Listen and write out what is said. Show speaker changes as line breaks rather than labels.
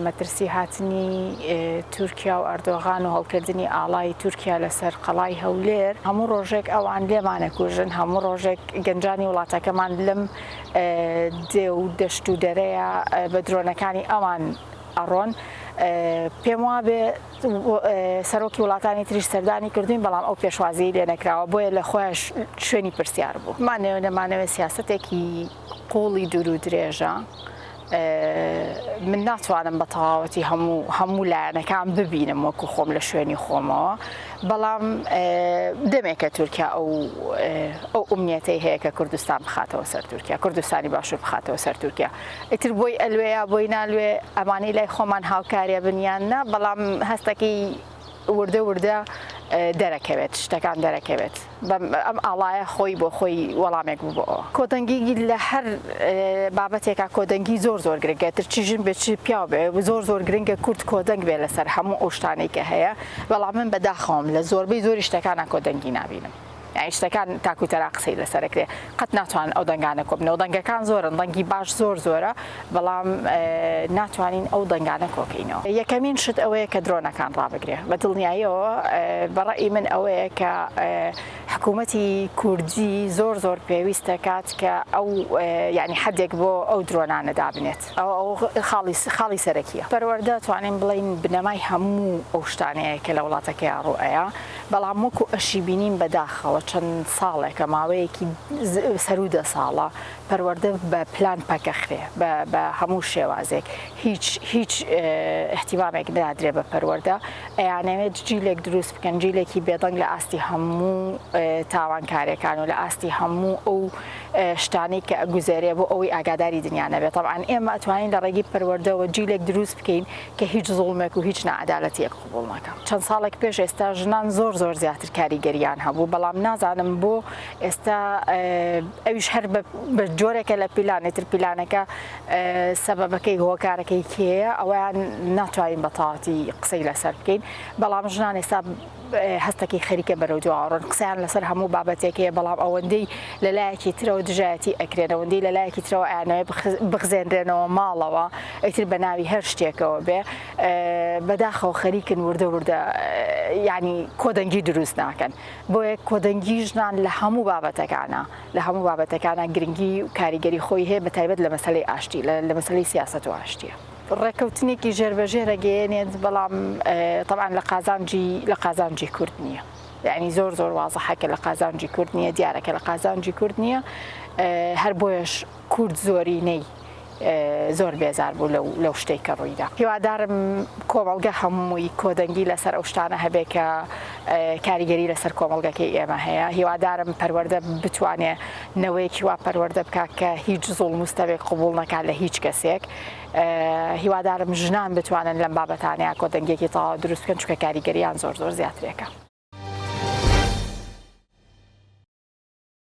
مەترسی هاتنی تورکیا و ئەردۆغان و هەڵکردنی ئاڵای تورکیا لەسەر قەڵای هەولێر هەموو ڕۆژێک ئەوان لێمانەکوژن، هەموو ڕۆژێک گەنجانی وڵاتەکەمان لەم دێ و دەشت و دەرەیە بە درۆنەکانی ئەوان ئەڕۆن. پێم وابێ سەرۆکی وڵاتانی تریش سەردانی کردوین، بەڵام ئەو پێشوازی لێ نەکراوە، بۆیە لە خۆیان شوێنی پرسیار بوو. نەمانەوێت سیاسەتێکی قوڵی دوور و درێژە. من ناتوانم بە تەواوەتی هەموو لایەنەکان ببینم وەکو خۆم لە شوێنی خۆمەوە، بەڵام دەمێکە تورکیا ئەو ئومنیەتەی هەیە کە کوردستان بخاتەوە سەر تورکیا، کوردستانی باشوور بخاتەوە سەر تورکیا. ئیتر بۆی ئەلوێە بۆی نالوێ ئەمانەی لای خۆمان هاوکاریە بنیاننا، بەڵام هەستەکەی وردە دەرەکەوێت، شتەکان دەرەکەوێت. ئەم ئاڵایە خۆی بۆ خۆی وەڵامێک بوو بۆ ئەوە. کۆدەنگی لە هەر بابەتێکا کۆدەنگی زۆر گرنگە، تر چیژن بێت چی پیاو بێ زۆر گرنگە کورد کۆدەنگ بێ لەسەر هەموو ئەو شتانەی کە هەیە، بەڵام من بەداخەوم لە زۆربەی زۆری شتەکانە کۆدەنگی نابینم. یعنی شتەکان تاکوتەرا قسەی لەسەرەکرێ، قەت ناتوانن ئەو دەنگانە کۆبنەوە. دەنگەکان زۆرن، دەنگی باش زۆرە، بەڵام ناتوانین ئەو دەنگانە کۆکەینەوە. یەکەمین شت ئەوەیە کە درۆنەکان ڕابگرێ. بە دڵنیاییەوە بەڕێی من ئەوەیە کە حکوومەتی کوردی زۆر پێویستە کات کە ئەو یعنی حدێک بۆ ئەو درۆنانە دابنێت. ئەو خاڵی سەرەکیە. پەروەردە توانین بڵین بنەمای هەموو ئەو شتانەیە کە لە وڵاتەکەی ڕوئەیە، بەڵام وەکو ئەشی بینین بەداخەوە چەند ساڵێکە ماوەیەکی سەرودە ساڵە پەروەردە بە پلان پەکەخرێ بە هەموو شێوازێک، هیچ احتیمامێک نادرێ بە پەروەردە. ئەیانەوێت جیلێک دروست بکەن، جیلێکی بێدەنگ لە ئاستی هەموو تاوانکارێکان و لە ئاستی هەموو ئەو شتانی کە ئەگوزێرێ بۆ ئەوەی ئاگاداری دنیا نەبێت. طبعاً ئێمە ئەتوانین لە ڕێگەی پەروەردەوە جیلێک دروست بکەین کە هیچ زوڵمێک و هیچ نەعەدالەتیەک قبوڵ ناکات. چەند ساڵێک پێش ئێستا ژنان زۆر زیاتر کاریگەریان هەبوو، بەڵام نازانم بۆ ئێستا ئەویش هەر بە جۆرێکە لە پیلانێتر پیلانەکە سەبەبەکەی هۆکارەکەی کێیە، ئەویان ناتوانین بە تەواوەتی قسەی لەسەر بکەین، بەڵام ژنان ئێستا هەستێکی خەریکە بەرەو جوواڕۆن، قسەیان لەسەر هەموو بابەتێکەیە، بەڵام ئەوەندەی لەلایەکی ترەوە دژایەتی ئەکرێن، ئەوەندەی لەلایەکی ترەوە ئەیانەوێ بخزێنرێنەوە ماڵەوە ئیتر بە ناوی هەر شتێکەوە بێ، بەداخەوە خەریکن وردە یعنی کۆدەنگی دروست ناکەن. بۆیە کۆدەنگی ژنان لە هەموو بابەتەکانە گرنگی و کاریگەری خۆی هەیە، بەتایبەت لە مەسەلەی ئاشتی، لە مەسەلەی سیاسەت و ئاشتیە. ڕێکەوتنێکی ژێربەژێرە گەیەنێت، بەڵام طبعاً لە قازانجی کورد نییە. یعنی زۆر وازەحە کە لە قازانجی کورد نییە، دیارەکە لە قازانجی کورد نییە. هەر بۆیەش کورد زۆرینەی زۆر بێزار بوو لەو شتێک کە ڕوویدا. هیوادارم کۆمەڵگە هەمووی کۆدەنگی لەسەر ئەو شتانە هەبێ کە کاریگەری لەسەر کۆمەڵگەکەی ئێمە هەیە. هیوادارم پەروەردە بتوانێت نەوەیەکی وا پەروەردە بکات کە هیچ زوڵم و ستەمێک قبوڵ نەکات لە هیچ کەسێک. هیوادارم ژنان بتوانن لەم بابەتانەیە کۆدەنگێکی تەواو دروست بکەن، چونکە کاریگەریان زۆر زیاترێکە.